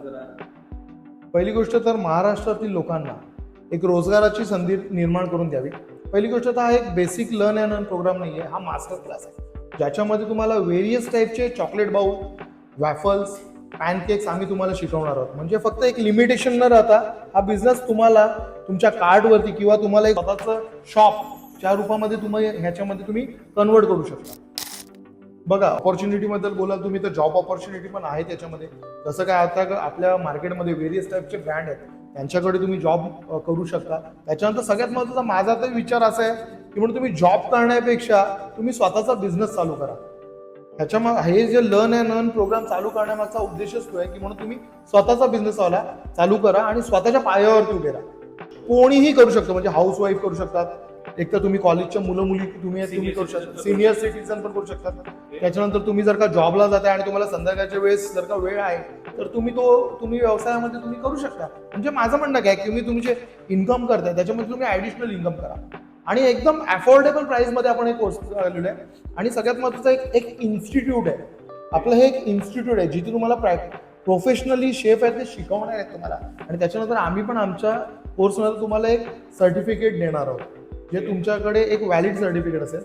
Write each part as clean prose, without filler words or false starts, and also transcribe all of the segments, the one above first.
जरा. पहिली गोष्ट तर महाराष्ट्रातील लोकांना एक रोजगाराची संधी निर्माण करून द्यावी. पहिली गोष्ट तर हा एक basic learn and earn program नाही आहे, हा मास्टर क्लास आहे ज्याच्यामध्ये तुम्हाला व्हेरियस टाईपचे चॉकलेट बाउल, वॅफल्स, पॅनकेक्स आम्ही तुम्हाला शिकवणार आहोत. म्हणजे फक्त एक लिमिटेशन न राहता हा बिझनेस तुम्हाला तुमच्या कार्डवरती किंवा तुम्हाला एक स्वतःचं शॉपच्या रूपामध्ये तुम्ही ह्याच्यामध्ये तुम्ही कन्वर्ट करू शकता. बघा, ऑपॉर्च्युनिटी बद्दल बोलाल तुम्ही तर जॉब ऑपॉर्च्युनिटी पण आहे त्याच्यामध्ये. जसं काय आता आपल्या मार्केटमध्ये व्हेरियस टाईपचे ब्रँड आहेत, त्यांच्याकडे तुम्ही जॉब करू शकता. त्याच्यानंतर सगळ्यात महत्त्वाचा माझा तर विचार असा आहे की म्हणून तुम्ही जॉब करण्यापेक्षा तुम्ही स्वतःचा बिझनेस चालू करा. ह्याच्यामध्ये हे जे लर्न अँड अर्न प्रोग्राम चालू करण्यामागचा उद्देशच तो आहे की म्हणून तुम्ही स्वतःचा बिझनेस चालू करा आणि स्वतःच्या पायावरती उभे राहा. कोणीही करू शकतो, म्हणजे हाऊस वाईफ करू शकतात, एक तर तुम्ही कॉलेजच्या मुलं मुली तुम्ही करू शकता, सिनियर सिटीजन पण करू शकतात. त्याच्यानंतर तुम्ही जर का जॉबला जाताय आणि तुम्हाला संध्याकाळच्या वेळेस जर का वेळ आहे तर तुम्ही व्यवसायामध्ये तुम्ही करू शकता. म्हणजे माझं म्हणणं काय की तुम्ही जे इन्कम करताय त्याच्यामध्ये तुम्ही ऍडिशनल इन्कम करा आणि एकदम अफोर्डेबल प्राइसमध्ये आपण हे कोर्स चालवलेला आहे. आणि सगळ्यात महत्त्वाचं एक इन्स्टिट्यूट आहे आपलं, हे एक इन्स्टिट्यूट आहे जिथे तुम्हाला प्रोफेशनली शेफ आहेत ते शिकवणार आहेत तुम्हाला. आणि त्याच्यानंतर आम्ही पण आमच्या कोर्समध्ये तुम्हाला एक सर्टिफिकेट देणार आहोत जे तुमच्याकडे एक व्हॅलिड सर्टिफिकेट असेल.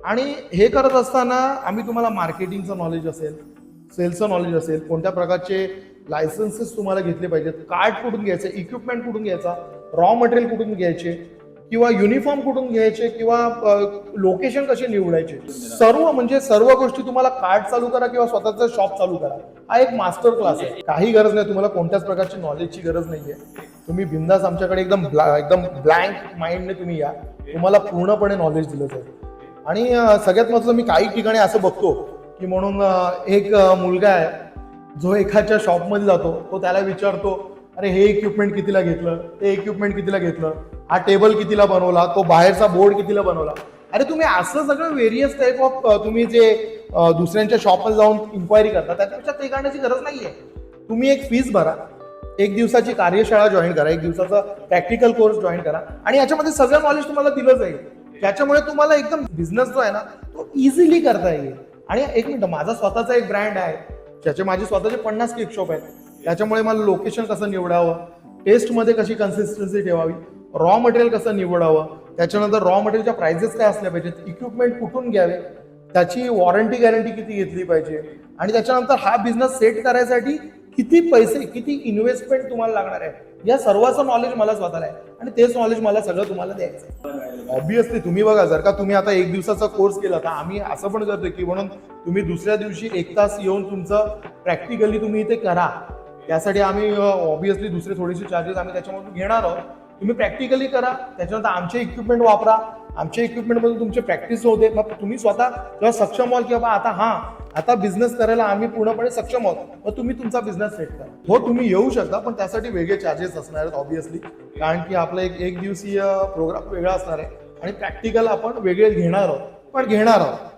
आणि हे करत असताना आम्ही तुम्हाला मार्केटिंगचं नॉलेज असेल, सेल्सचं नॉलेज असेल, कोणत्या प्रकारचे लायसन्सेस तुम्हाला घेतले पाहिजेत, कार्ड कुठून घ्यायचं, इक्विपमेंट कुठून घ्यायचा, रॉ मटेरियल कुठून घ्यायचे किंवा युनिफॉर्म कुठून घ्यायचे किंवा लोकेशन कसे निवडायचे, सर्व गोष्टी तुम्हाला कार्ड चालू करा किंवा स्वतःचं शॉप चालू करा, हा एक मास्टर क्लास आहे. काही गरज नाही, तुम्हाला कोणत्याच प्रकारची नॉलेजची गरज नाहीये. तुम्ही बिंदास आमच्याकडे एकदम ब्लँक माइंडने तुम्ही या, तुम्हाला पूर्णपणे नॉलेज दिलं जाईल. आणि सगळ्यात महत्त्वाचं मी काही ठिकाणी असं बघतो की म्हणून एक मुलगा आहे जो एखाद्या शॉपमध्ये जातो, तो त्याला विचारतो, अरे हे इक्विपमेंट कितीला घेतलं, ते इक्विपमेंट कितीला घेतलं, हा टेबल कितीला बनवला, तो बाहेरचा बोर्ड कितीला बनवला. अरे तुम्ही असं सगळं व्हेरियस टाईप ऑफ तुम्ही जे दुसऱ्यांच्या शॉपमध्ये जाऊन इन्क्वायरी करता त्याच्यापेक्षा ते करण्याची गरज नाहीये. तुम्ही एक फीस भरा, एक दिवसाची कार्यशाळा जॉईन करा, एक दिवसाचा प्रॅक्टिकल कोर्स जॉईन करा आणि याच्यामध्ये सगळं नॉलेज तुम्हाला दिलं जाईल. त्याच्यामुळे तुम्हाला एकदम बिझनेस जो आहे ना तो इझिली करता येईल. आणि एक मिनिट, माझा स्वतःचा एक ब्रँड आहे ज्याचे माझे स्वतःचे 50 केक शॉप आहेत. त्याच्यामुळे मला लोकेशन कसं निवडावं, टेस्टमध्ये कशी कन्सिस्टन्सी ठेवावी, रॉ मटेरियल कसं निवडावं, त्याच्यानंतर रॉ मटेरियलच्या प्राइसेस काय असल्या पाहिजेत, इक्विपमेंट कुठून घ्यावे, त्याची वॉरंटी गॅरंटी किती घेतली पाहिजे, आणि त्याच्यानंतर हा बिझनेस सेट करायसाठी किती पैसे, किती इन्व्हेस्टमेंट तुम्हाला लागणार आहे, या सर्वांचं नॉलेज मला स्वतःला आहे. आणि तेच नॉलेज मला सगळं तुम्हाला द्यायचं आहे. ऑब्विसली तुम्ही बघा, जर का तुम्ही आता एक दिवसाचा कोर्स केला तर आम्ही असं पण करतोय की म्हणून तुम्ही दुसऱ्या दिवशी 1 तास येऊन तुमचं प्रॅक्टिकली तुम्ही इथे करा. त्यासाठी आम्ही ऑब्विसली दुसरे थोडेसे चार्जेस आम्ही त्याच्यामधून घेणार आहोत. तुम्ही प्रॅक्टिकली करा, त्याच्यानंतर आमचे इक्विपमेंट वापरा, आमच्या इक्विपमेंटमध्ये तुमची प्रॅक्टिस होते. मग तुम्ही स्वतः जेव्हा सक्षम व्हाल की बाबा आता बिझनेस करायला आम्ही पूर्णपणे सक्षम आहोत, मग तुम्ही तुमचा बिझनेस सेट करा. हो, तुम्ही येऊ शकता, पण त्यासाठी वेगळे चार्जेस असणार आहेत ऑब्विसली, कारण की आपला एक दिवसीय प्रोग्राम वेगळा असणार आहे आणि प्रॅक्टिकल आपण वेगळे घेणार आहोत.